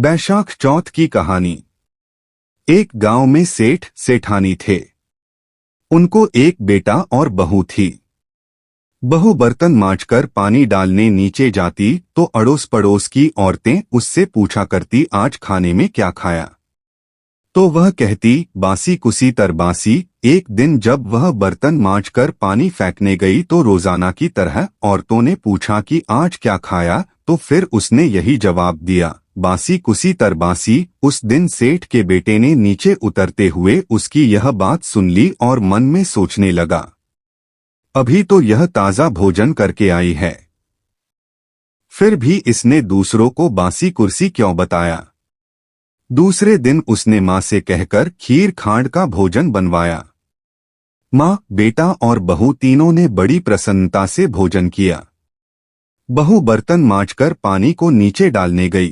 बैशाख चौथ की कहानी। एक गांव में सेठ सेठानी थे। उनको एक बेटा और बहू थी। बहू बर्तन मांजकर पानी डालने नीचे जाती तो अड़ोस पड़ोस की औरतें उससे पूछा करती, आज खाने में क्या खाया? तो वह कहती, बासी कुसी तरबासी। एक दिन जब वह बर्तन मांजकर पानी फेंकने गई तो रोजाना की तरह औरतों ने पूछा कि आज क्या खाया, तो फिर उसने यही जवाब दिया, बासी कुसी तरबासी। उस दिन सेठ के बेटे ने नीचे उतरते हुए उसकी यह बात सुन ली और मन में सोचने लगा, अभी तो यह ताजा भोजन करके आई है, फिर भी इसने दूसरों को बासी कुर्सी क्यों बताया। दूसरे दिन उसने माँ से कहकर खीर खांड का भोजन बनवाया। माँ, बेटा और बहू तीनों ने बड़ी प्रसन्नता से भोजन किया। बहू बर्तन मांजकर पानी को नीचे डालने गई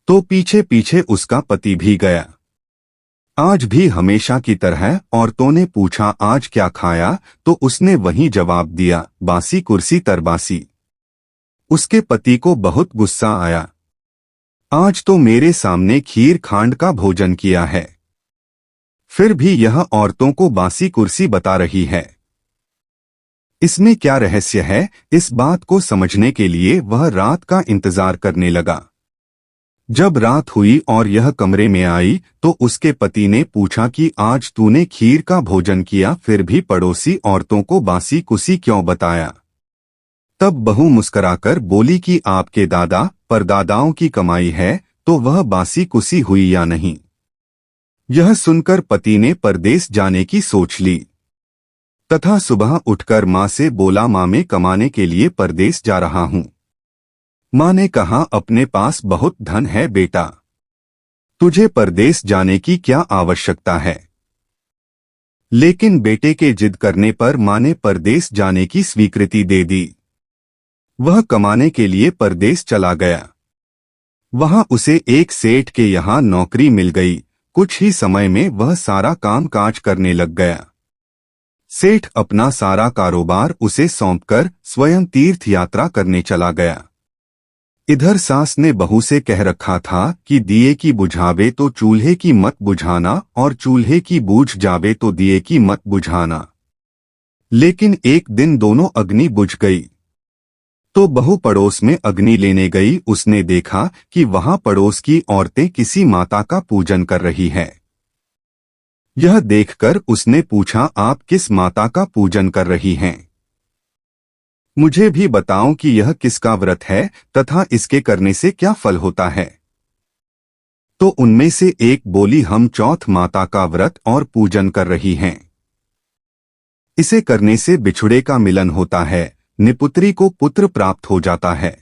तो पीछे पीछे उसका पति भी गया। आज भी हमेशा की तरह औरतों ने पूछा, आज क्या खाया, तो उसने वही जवाब दिया, बासी कुर्सी तरबासी। उसके पति को बहुत गुस्सा आया, आज तो मेरे सामने खीर खांड का भोजन किया है, फिर भी यह औरतों को बासी कुर्सी बता रही है। इसमें क्या रहस्य है? इस बात को समझने के लिए वह रात का इंतजार करने लगा। जब रात हुई और यह कमरे में आई तो उसके पति ने पूछा कि आज तूने खीर का भोजन किया, फिर भी पड़ोसी औरतों को बासी कुसी क्यों बताया? तब बहू मुस्कराकर बोली कि आपके दादा परदादाओं की कमाई है, तो वह बासी कुसी हुई या नहीं। यह सुनकर पति ने परदेस जाने की सोच ली तथा सुबह उठकर माँ से बोला, माँ, मैं कमाने के लिए परदेस जा रहा हूँ। माँ ने कहा, अपने पास बहुत धन है बेटा, तुझे परदेस जाने की क्या आवश्यकता है। लेकिन बेटे के जिद करने पर माँ ने परदेस जाने की स्वीकृति दे दी। वह कमाने के लिए परदेस चला गया। वहां उसे एक सेठ के यहाँ नौकरी मिल गई। कुछ ही समय में वह सारा काम काज करने लग गया। सेठ अपना सारा कारोबार उसे सौंपकर स्वयं तीर्थ यात्रा करने चला गया। इधर सास ने बहू से कह रखा था कि दिए की बुझावे तो चूल्हे की मत बुझाना, और चूल्हे की बूझ जावे तो दिए की मत बुझाना। लेकिन एक दिन दोनों अग्नि बुझ गई तो बहू पड़ोस में अग्नि लेने गई। उसने देखा कि वहां पड़ोस की औरतें किसी माता का पूजन कर रही है। यह देखकर उसने पूछा, आप किस माता का पूजन कर रही हैं? मुझे भी बताओ कि यह किसका व्रत है तथा इसके करने से क्या फल होता है। तो उनमें से एक बोली, हम चौथ माता का व्रत और पूजन कर रही हैं। इसे करने से बिछुड़े का मिलन होता है, निपुत्री को पुत्र प्राप्त हो जाता है।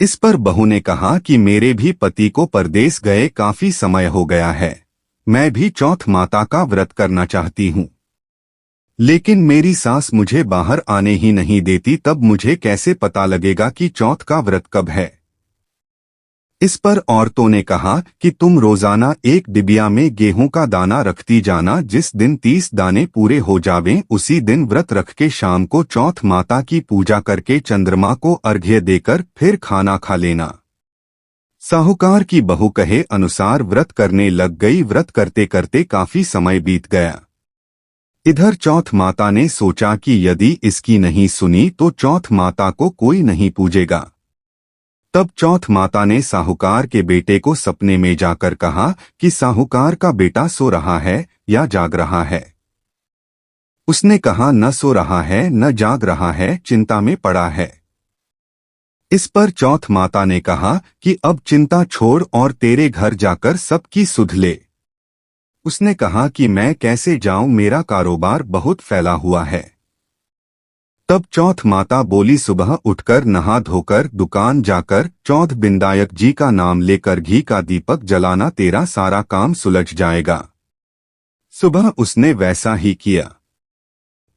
इस पर बहू ने कहा कि मेरे भी पति को परदेस गए काफी समय हो गया है, मैं भी चौथ माता का व्रत करना चाहती हूँ, लेकिन मेरी सास मुझे बाहर आने ही नहीं देती, तब मुझे कैसे पता लगेगा कि चौथ का व्रत कब है। इस पर औरतों ने कहा कि तुम रोजाना एक डिबिया में गेहूं का दाना रखती जाना, जिस दिन 30 दाने पूरे हो जावें उसी दिन व्रत रख के शाम को चौथ माता की पूजा करके चंद्रमा को अर्घ्य देकर फिर खाना खा लेना। साहूकार की बहू कहे अनुसार व्रत करने लग गई। व्रत करते करते काफी समय बीत गया। इधर चौथ माता ने सोचा कि यदि इसकी नहीं सुनी तो चौथ माता को कोई नहीं पूजेगा। तब चौथ माता ने साहूकार के बेटे को सपने में जाकर कहा कि साहूकार का बेटा सो रहा है या जाग रहा है। उसने कहा, न सो रहा है न जाग रहा है, चिंता में पड़ा है। इस पर चौथ माता ने कहा कि अब चिंता छोड़ और तेरे घर जाकर सबकी सुध ले। उसने कहा कि मैं कैसे जाऊं, मेरा कारोबार बहुत फैला हुआ है। तब चौथ माता बोली, सुबह उठकर नहा धोकर दुकान जाकर चौथ बिंदायक जी का नाम लेकर घी का दीपक जलाना, तेरा सारा काम सुलझ जाएगा। सुबह उसने वैसा ही किया।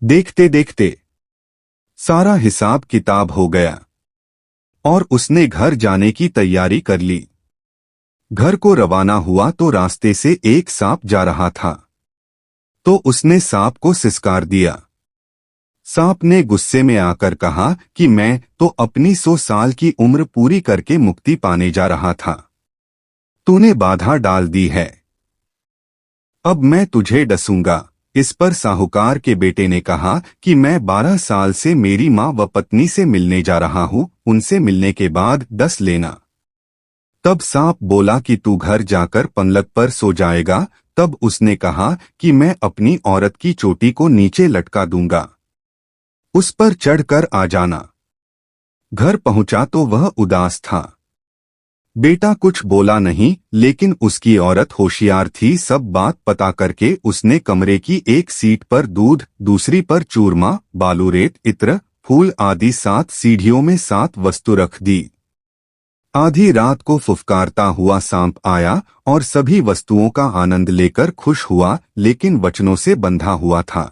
देखते देखते सारा हिसाब किताब हो गया और उसने घर जाने की तैयारी कर ली। घर को रवाना हुआ तो रास्ते से एक सांप जा रहा था, तो उसने सांप को सिसकार दिया। सांप ने गुस्से में आकर कहा कि मैं तो अपनी 100 साल की उम्र पूरी करके मुक्ति पाने जा रहा था। तूने बाधा डाल दी है। अब मैं तुझे डसूंगा। इस पर साहूकार के बेटे ने कहा कि मैं 12 साल से मेरी माँ व पत्नी से मिलने जा रहा हूँ, उनसे मिलने के बाद 10 लेना। तब सांप बोला कि तू घर जाकर पलंग पर सो जाएगा। तब उसने कहा कि मैं अपनी औरत की चोटी को नीचे लटका दूंगा, उस पर चढ़कर आ जाना। घर पहुंचा तो वह उदास था। बेटा कुछ बोला नहीं, लेकिन उसकी औरत होशियार थी। सब बात पता करके उसने कमरे की एक सीट पर दूध, दूसरी पर चूरमा, बालूरेत, इत्र, फूल आदि 7 सीढ़ियों में 7 वस्तु रख दी। आधी रात को फुफकारता हुआ सांप आया और सभी वस्तुओं का आनंद लेकर खुश हुआ, लेकिन वचनों से बंधा हुआ था।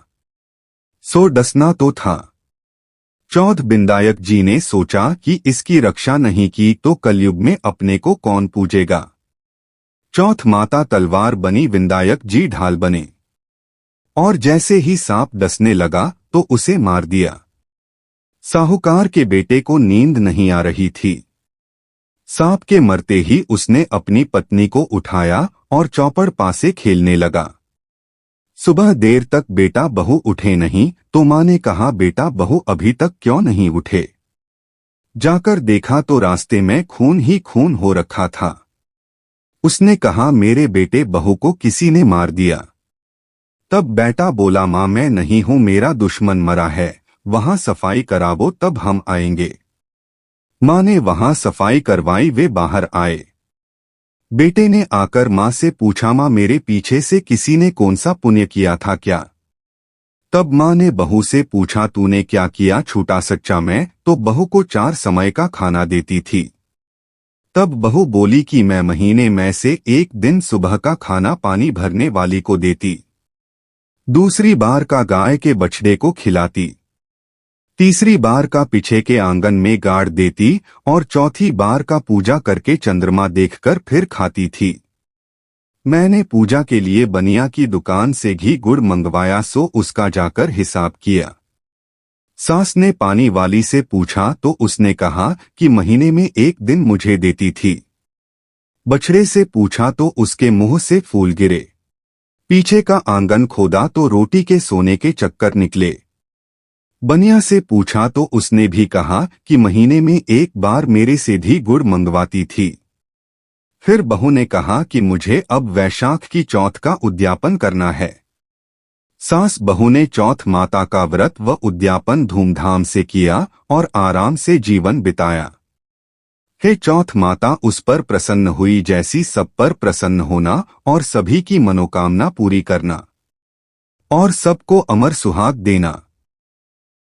सो डसना तो था। चौथ बिंदायक जी ने सोचा कि इसकी रक्षा नहीं की तो कलयुग में अपने को कौन पूजेगा। चौथ माता तलवार बनी, विंदायक जी ढाल बने, और जैसे ही सांप डसने लगा तो उसे मार दिया। साहूकार के बेटे को नींद नहीं आ रही थी। सांप के मरते ही उसने अपनी पत्नी को उठाया और चौपड़ पासे खेलने लगा। सुबह देर तक बेटा बहू उठे नहीं तो माँ ने कहा, बेटा बहू अभी तक क्यों नहीं उठे। जाकर देखा तो रास्ते में खून ही खून हो रखा था। उसने कहा, मेरे बेटे बहू को किसी ने मार दिया। तब बेटा बोला, माँ मैं नहीं हूं, मेरा दुश्मन मरा है, वहां सफाई करावो तब हम आएंगे। माँ ने वहां सफाई करवाई, वे बाहर आए। बेटे ने आकर माँ से पूछा, माँ मेरे पीछे से किसी ने कौन सा पुण्य किया था क्या। तब माँ ने बहू से पूछा, तूने क्या किया छूटा सच्चा। मैं तो बहू को 4 समय का खाना देती थी। तब बहू बोली कि मैं महीने में से एक दिन सुबह का खाना पानी भरने वाली को देती, दूसरी बार का गाय के बछड़े को खिलाती, तीसरी बार का पीछे के आंगन में गाड़ देती और चौथी बार का पूजा करके चंद्रमा देखकर फिर खाती थी। मैंने पूजा के लिए बनिया की दुकान से घी गुड़ मंगवाया, सो उसका जाकर हिसाब किया। सास ने पानी वाली से पूछा तो उसने कहा कि महीने में एक दिन मुझे देती थी। बछड़े से पूछा तो उसके मुंह से फूल गिरे। पीछे का आंगन खोदा तो रोटी के सोने के चक्कर निकले। बनिया से पूछा तो उसने भी कहा कि महीने में एक बार मेरे से भी गुड़ मंगवाती थी। फिर बहू ने कहा कि मुझे अब वैशाख की चौथ का उद्यापन करना है। सास बहू ने चौथ माता का व्रत व उद्यापन धूमधाम से किया और आराम से जीवन बिताया। हे चौथ माता उस पर प्रसन्न हुई जैसी सब पर प्रसन्न होना और सभी की मनोकामना पूरी करना और सबको अमर सुहाग देना।